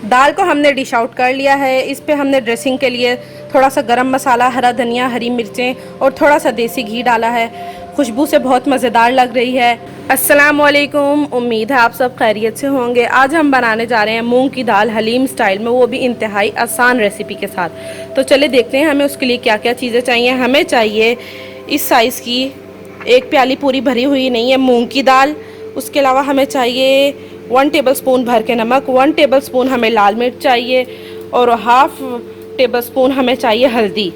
दाल को हमने dish out कर लिया है। इस पे हमने ड्रेसिंग के लिए थोड़ा सा गरम मसाला, हरा धनिया, हरी मिर्चें और थोड़ा सा देसी घी डाला है। खुशबू से बहुत मज़ेदार लग रही है। अस्सलाम वालेकुम, उम्मीद है आप सब खैरियत से होंगे। आज हम बनाने जा रहे हैं मूंग की दाल हलीम स्टाइल में, वो भी इंतहाई आसान रेसिपी के साथ। तो चलिए देखते हैं हमें उसके लिए क्या क्या चीज़ें चाहिए। हमें चाहिए इस साइज़ की एक प्याली पूरी भरी हुई नहीं है मूंग की दाल। उसके अलावा हमें चाहिए 1 टेबलस्पून भर के नमक, 1 टेबलस्पून हमें लाल मिर्च चाहिए और हाफ़ टेबलस्पून हमें चाहिए हल्दी।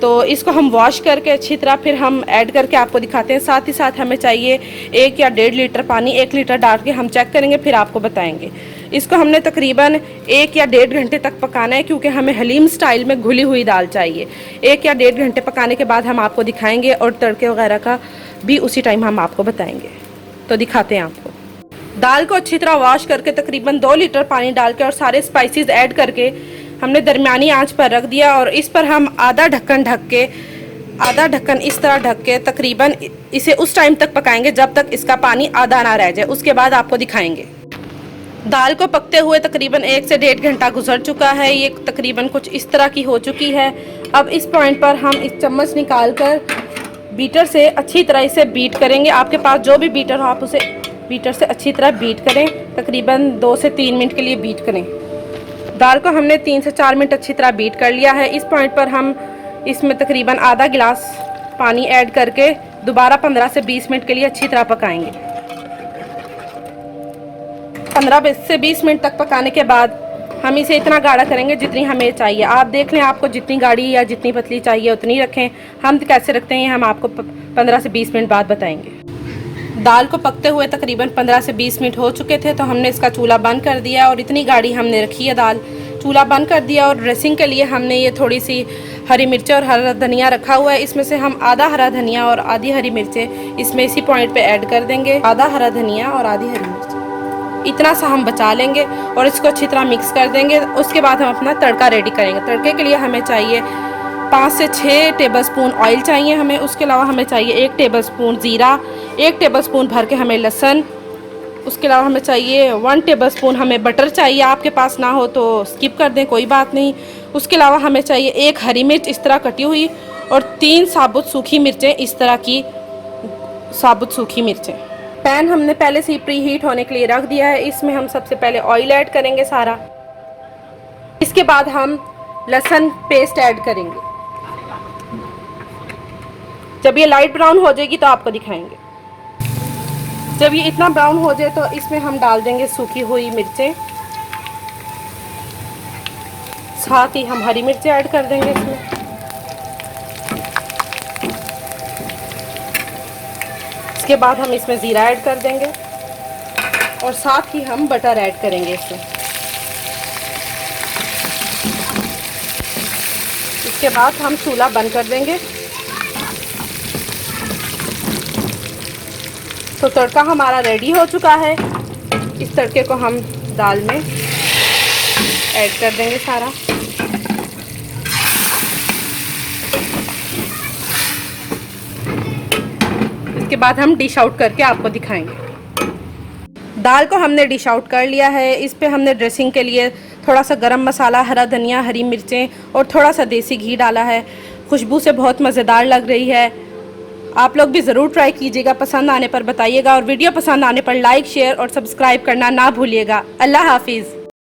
तो इसको हम वॉश करके अच्छी तरह फिर हम ऐड करके आपको दिखाते हैं। साथ ही साथ हमें चाहिए 1 या 1.5 लीटर पानी, 1 लीटर डाल के हम चेक करेंगे, फिर आपको बताएंगे। इसको हमने तकरीबन 1 या 1.5 घंटे तक पकाना है, क्योंकि हमें हलीम स्टाइल में घुली हुई दाल चाहिए। 1 या 1.5 घंटे पकाने के बाद हम आपको दिखाएंगे और तड़के वगैरह का भी उसी टाइम हम आपको बताएंगे। तो दिखाते हैं आपको। दाल को अच्छी तरह वॉश करके तकरीबन 2 लीटर पानी डाल के और सारे स्पाइसेस ऐड करके हमने दरमियानी आंच पर रख दिया और इस पर हम आधा ढक्कन इस तरह ढक के तकरीबन इसे उस टाइम तक पकाएंगे जब तक इसका पानी आधा ना रह जाए। उसके बाद आपको दिखाएंगे। दाल को पकते हुए तकरीबन 1 से 1.5 घंटा गुजर चुका है। ये तकरीबन कुछ इस तरह की हो चुकी है। अब इस पॉइंट पर हम इस चम्मच निकाल कर बीटर से अच्छी तरह इसे बीट करेंगे। आपके पास जो भी बीटर हो आप उसे बीटर से अच्छी तरह बीट करें। तकरीबन 2 से 3 मिनट के लिए बीट करें। दाल को हमने 3 से 4 मिनट अच्छी तरह बीट कर लिया है। इस पॉइंट पर हम इसमें तकरीबन आधा गिलास पानी ऐड करके दोबारा 15 से 20 मिनट के लिए अच्छी तरह पकाएंगे। 15 से 20 मिनट तक पकाने के बाद हम इसे इतना गाढ़ा करेंगे जितनी हमें चाहिए। आप देख लें, आपको जितनी गाढ़ी या जितनी पतली चाहिए उतनी रखें। हम कैसे रखते हैं हम आपको 15 से 20 मिनट बाद बताएंगे। दाल को पकते हुए तकरीबन 15 से 20 मिनट हो चुके थे, तो हमने इसका चूल्हा बंद कर दिया और इतनी गाढ़ी हमने रखी है दाल। चूल्हा बंद कर दिया और ड्रेसिंग के लिए हमने ये थोड़ी सी हरी मिर्चें और हरा धनिया रखा हुआ है। इसमें से हम आधा हरा धनिया और आधी हरी मिर्चें इसमें इसी पॉइंट पे ऐड कर देंगे। आधा हरा धनिया और आधी हरी मिर्च इतना सा हम बचा लेंगे और इसको अच्छी तरह मिक्स कर देंगे। उसके बाद हम अपना तड़का रेडी करेंगे। तड़के के लिए हमें चाहिए 5 से 6 टेबलस्पून ऑयल चाहिए हमें। उसके अलावा हमें चाहिए 1 टेबलस्पून ज़ीरा, 1 टेबलस्पून भर के हमें लहसुन। उसके अलावा हमें चाहिए 1 टेबलस्पून हमें बटर चाहिए। आपके पास ना हो तो स्किप कर दें, कोई बात नहीं। उसके अलावा हमें चाहिए 1 हरी मिर्च इस तरह कटी हुई और 3 साबुत सूखी मिर्चें, इस तरह की साबुत सूखी मिर्चें। पैन हमने पहले से ही प्री हीट होने के लिए रख दिया है। इसमें हम सबसे पहले ऑयल ऐड करेंगे सारा। इसके बाद हम लहसुन पेस्ट ऐड करेंगे। जब ये लाइट ब्राउन हो जाएगी तो आपको दिखाएंगे। जब ये इतना ब्राउन हो जाए तो इसमें हम डाल देंगे सूखी हुई मिर्चें। साथ ही हम हरी मिर्चें ऐड कर देंगे इसमें। इसके बाद हम इसमें ज़ीरा ऐड कर देंगे और साथ ही हम बटर ऐड करेंगे इसमें। इसके बाद हम चूल्हा बंद कर देंगे। तो तड़का हमारा रेडी हो चुका है। इस तड़के को हम दाल में ऐड कर देंगे सारा। इसके बाद हम डिश आउट करके आपको दिखाएंगे। दाल को हमने डिश आउट कर लिया है। इस पे हमने ड्रेसिंग के लिए थोड़ा सा गरम मसाला, हरा धनिया, हरी मिर्चें और थोड़ा सा देसी घी डाला है। खुशबू से बहुत मज़ेदार लग रही है। आप लोग भी ज़रूर ट्राई कीजिएगा। पसंद आने पर बताइएगा और वीडियो पसंद आने पर लाइक, शेयर और सब्सक्राइब करना ना भूलिएगा। अल्लाह हाफिज़।